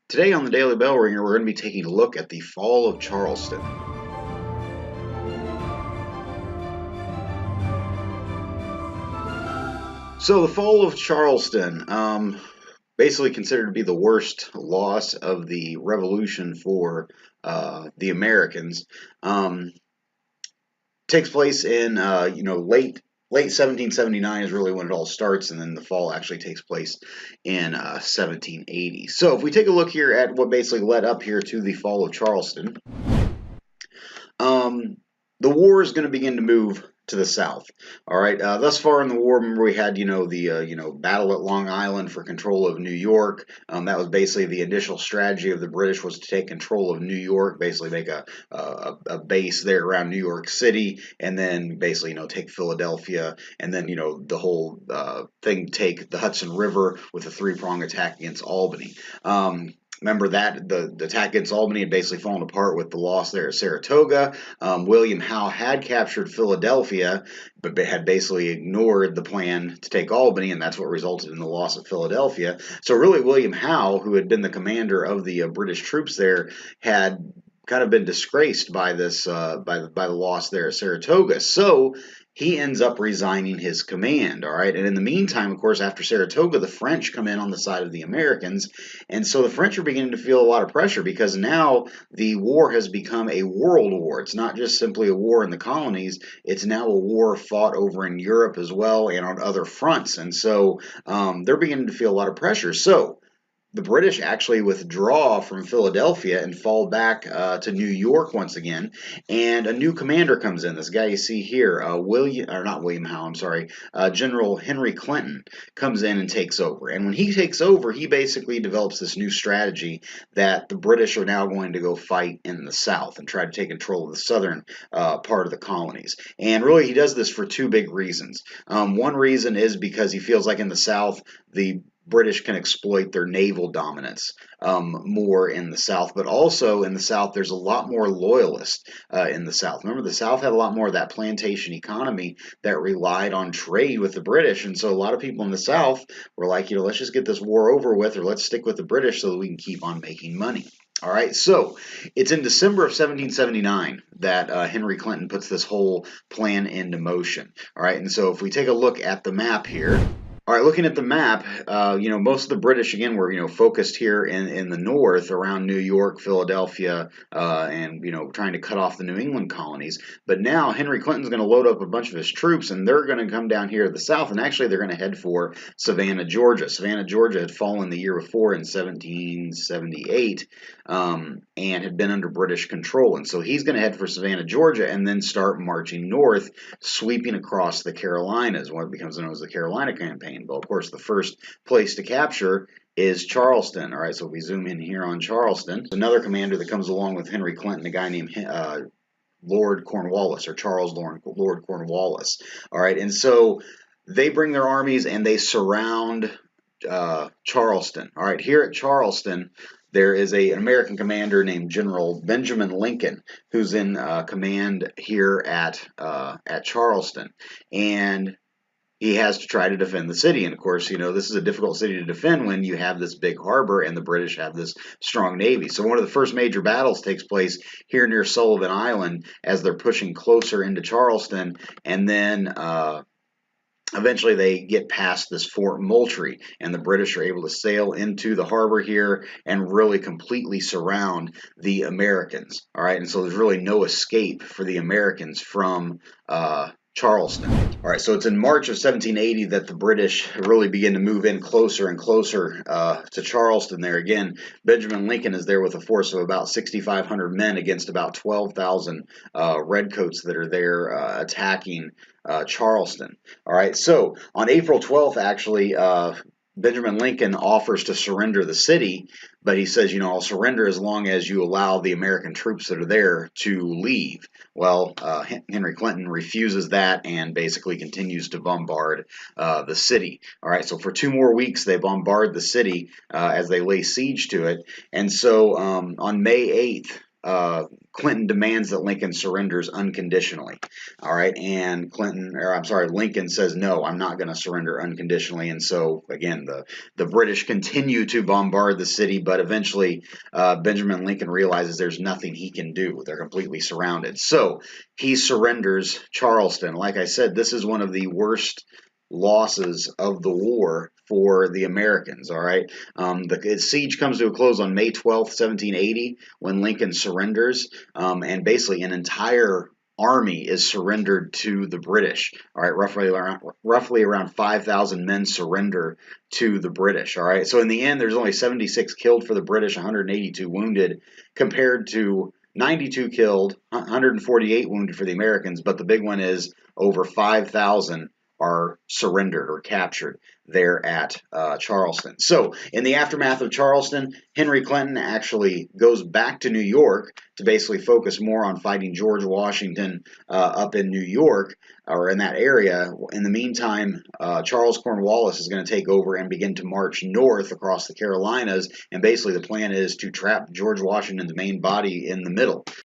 Today on the Daily Bell Ringer, we're going to be taking a look at the Fall of Charleston. So, the Fall of Charleston, basically considered to be the worst loss of the Revolution for the Americans, takes place in late 1779 is really when it all starts, and then the fall actually takes place in 1780. So, if we take a look here at what basically led up here to the Fall of Charleston. Um, the war is going to begin to move to the south. All right. Thus far in the war, remember we had the battle at Long Island for control of New York. That was basically the initial strategy of the British was to take control of New York, basically make a base there around New York City, and then basically take Philadelphia, and then the whole thing take the Hudson River with a three-prong attack against Albany. Remember that the attack against Albany had basically fallen apart with the loss there at Saratoga. William Howe had captured Philadelphia, but had basically ignored the plan to take Albany, and that's what resulted in the loss of Philadelphia. So really, William Howe, who had been the commander of the British troops there, had kind of been disgraced by this by the loss there at Saratoga. So he ends up resigning his command. All right, and in the meantime, of course, after Saratoga, the French come in on the side of the Americans, and so the French are beginning to feel a lot of pressure because now the war has become a world war. It's not just simply a war in the colonies, it's now a war fought over in Europe as well and on other fronts. And so they're beginning to feel a lot of pressure. So the British actually withdraw from Philadelphia and fall back to New York once again, and a new commander comes in. This guy you see here, not William Howe, I'm sorry, General Henry Clinton comes in and takes over. And when he takes over, he basically develops this new strategy that the British are now going to go fight in the South and try to take control of the southern part of the colonies. And really, he does this for two big reasons. One reason is because he feels like in the South, the British can exploit their naval dominance more in the South, but also in the South, there's a lot more loyalists in the South. Remember, the South had a lot more of that plantation economy that relied on trade with the British, and so a lot of people in the South were like, let's just get this war over with, or let's stick with the British so that we can keep on making money. All right, so it's in December of 1779 that Henry Clinton puts this whole plan into motion. All right, and so if we take a look at the map here. All right, looking at the map, most of the British, again, were, focused here in the north around New York, Philadelphia, and, trying to cut off the New England colonies. But now Henry Clinton's going to load up a bunch of his troops, and they're going to come down here to the south, and actually they're going to head for Savannah, Georgia. Savannah, Georgia had fallen the year before in 1778 and had been under British control. And so he's going to head for Savannah, Georgia, and then start marching north, sweeping across the Carolinas, what becomes known as the Carolina Campaign. But of course, the first place to capture is Charleston. All right, so if we zoom in here on Charleston, another commander that comes along with Henry Clinton, a guy named Lord Cornwallis, or Charles Lord Cornwallis. All right, and so they bring their armies and they surround Charleston. All right, here at Charleston, there is an American commander named General Benjamin Lincoln who's in command here at Charleston, and he has to try to defend the city. And of course, this is a difficult city to defend when you have this big harbor and the British have this strong navy. So one of the first major battles takes place here near Sullivan Island as they're pushing closer into Charleston, and then eventually they get past this Fort Moultrie, and the British are able to sail into the harbor here and really completely surround the Americans. All right, and so there's really no escape for the Americans from Charleston. All right, so it's in March of 1780 that the British really begin to move in closer and closer to Charleston there. Again, Benjamin Lincoln is there with a force of about 6,500 men against about 12,000 redcoats that are there attacking Charleston. All right, so on April 12th, actually, Benjamin Lincoln offers to surrender the city, but he says, I'll surrender as long as you allow the American troops that are there to leave. Well, Henry Clinton refuses that and basically continues to bombard the city. All right, so for 2 more weeks, they bombard the city as they lay siege to it. And so on May 8th, Clinton demands that Lincoln surrenders unconditionally. All right, and Lincoln says, no, I'm not going to surrender unconditionally. And so again, the British continue to bombard the city, but eventually Benjamin Lincoln realizes there's nothing he can do. They're completely surrounded. So he surrenders Charleston. Like I said, this is one of the worst losses of the war for the Americans. All right, the siege comes to a close on May 12th, 1780, when Lincoln surrenders, and basically an entire army is surrendered to the British. All right, roughly around 5,000 men surrender to the British. All right, so in the end, there's only 76 killed for the British, 182 wounded, compared to 92 killed, 148 wounded for the Americans. But the big one is over 5,000 are surrendered or captured there at Charleston. So in the aftermath of Charleston, Henry Clinton actually goes back to New York to basically focus more on fighting George Washington up in New York or in that area. In the meantime, Charles Cornwallis is going to take over and begin to march north across the Carolinas, and basically the plan is to trap George Washington's main body in the middle.